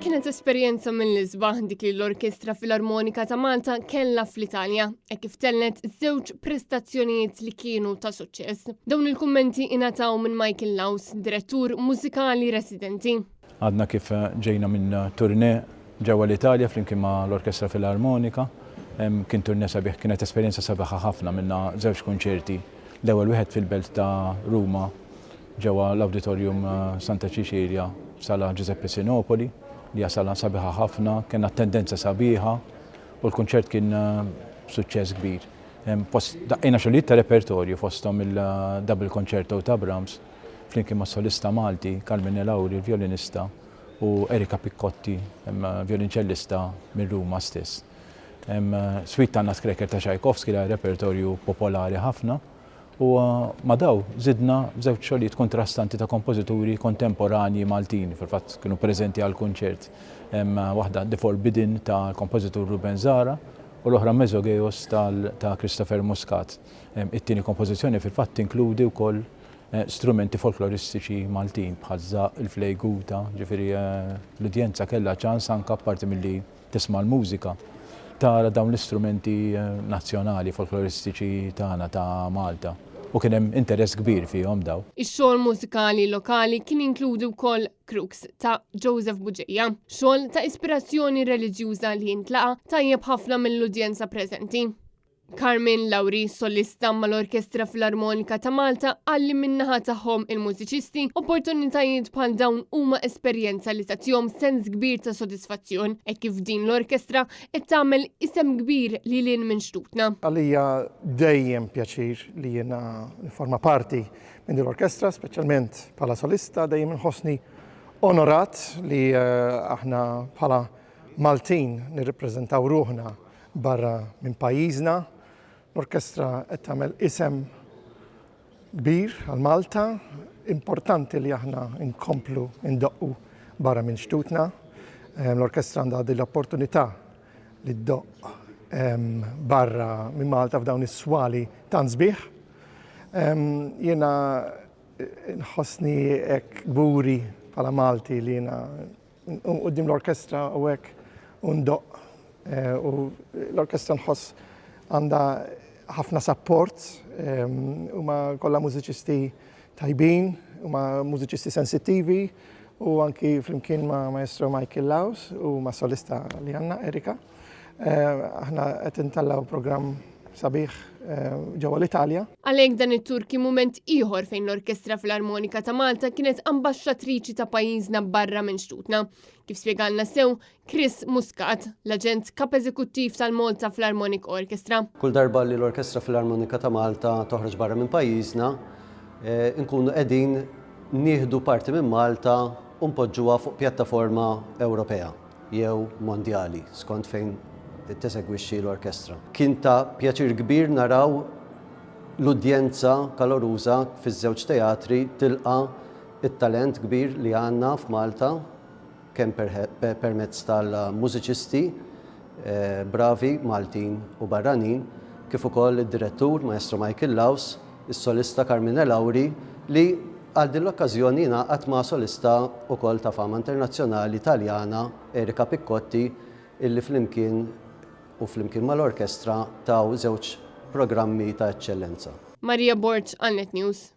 Kienet esperjenza mill-isbaħ dik li l-Orkestra Filarmonika ta' Malta kellha fl-Italja e kif telnet żewġ prestazzjonijiet li kienu ta' suċċess. Dawn il-kummenti ingħataw minn Michael Laws, direttur mużikali residenti. Għadna kif ġejna minn turne ġewwa l-Italja flimkien ma' l-Orkestra Filarmonika. Kien turne sabiħ, kienet esperjenza sabiħa ħafna minna żewġ konċerti. L-ewwel wieħed fil-Belt ta' Ruma ġewwa l-Awditorium Santa Cecilia sala Giuseppe Sinopoli li sala sabiħa ħafna, kien tendenza sabiħa u l-kunċert kien suċċess kbir. Daqqina xogħlijiet ta' repertorju fosthom il-Double Concerto ta' Brahms flimkien ma' solista Malti, Carmine Lauri, il-violinista, u Erika Piccotti, violincellista minn Ruma stess. Suite ta' Nutcracker ta' Tchaikovsky li repertorju popolari ħafna. U ma daw zidna żewġ xogħlijiet kontrastanti ta' kompożituri kontemporanji Maltini, fil-fatt kienu preżenti għal kunċert. Waħda The Forbidden ta' kompożitur Ruben Zara u l-oħra Mezogeos ta' Christopher Muscat. It-tieni kompożizzjoni fil-fatt tinkludi wkoll strumenti folkloristiċi Maltin bħal il-flejguta, ġifieri l-udjenza kellha ċans anke apparti milli tisma' l-mużika tara dawn l-istrumenti nazzjonali folkloristiċi tagħna ta' Malta. U kien hemm interess kbir fihom daw. Ix-xogħol mużikali lokali kien inkludi wkoll Crux ta' Joseph Buġeja, xogħol ta' ispirazzjoni reliġjuża li jintlaqa tajjeb ħafna mill-udjenza preżenti. Carmine Lauri, solista mal-Orkestra Filarmonika ta' Malta, għalli minnaħa tagħhom il-mużiċisti opportunitajiet bħal dawn huma esperjenza li tagħtihom sens kbir ta' sodisfazzjon e kif din l-orkestra qed tagħmel isem kbir li lin minn xtutna. Għalija dejjem pjaċir li jiena forma parti minn din l-orkestra, speċjalment bħala solista, dejjem inħossni onorat li aħna bħala Maltin nirrappreżentaw ruħna barra minn pajjiżna. L-orkestra qed tagħmel isem kbir għal Malta, importanti li aħna nkomplu ndoqqu barra minn xtutna. L-orkestra għandha din l-opportunità li ddoqq barra minn Malta f'dawn is-swali tant sbieħ. Jiena nħossni hekk gburi bħala Malti li jiena quddiem l-orkestra u hekk ndoqq. U l-orkestra nħoss għandha ħafna support, huma kollha mużiċisti tajbin, huma mużiċisti sensittivi u anki flimkien ma' Maestro Michael Laws u ma' solista li għandna Erika. Aħna qed intallaw programm sabiħ ġewwa l-Italja. Għalhekk dan it-tur kien mument ieħor fejn l-Orkestra Filarmonika ta' Malta kienet ambaxxatriċi ta' pajjiżna barra minn xtutna. Kif spjegalna sew Chris Muscat, l-aġent kap eżekuttiv tal-Malta Philharmonic Orchestra. Kull darba li l-Orkestra Filarmonika ta' Malta toħroġ barra minn pajjiżna, nkunu qegħdin nieħdu parti minn Malta u npoġġuha fuq pjattaforma Ewropea jew mondjali skont fejn tissegwixxi l-orkestra. Kien ta' pjaċir kbir naraw l-udjenza kaloruża fiż-żewġ teatri tilqa' it-talent kbir li għandna f'Malta kemm permezz tal-mużiċisti bravi Maltin u barranin, kif ukoll id-direttur Maestro Michael Laws, is-solista Carmine Lauri li għal din l-okkażjoni ngħaqad ma' solista wkoll ta' fama internazzjonali Taljana Erika Piccotti illi flimkien mal-orkestra taw żewġ programmi ta' eċċellenza. Maria Borċ, Għal Net News.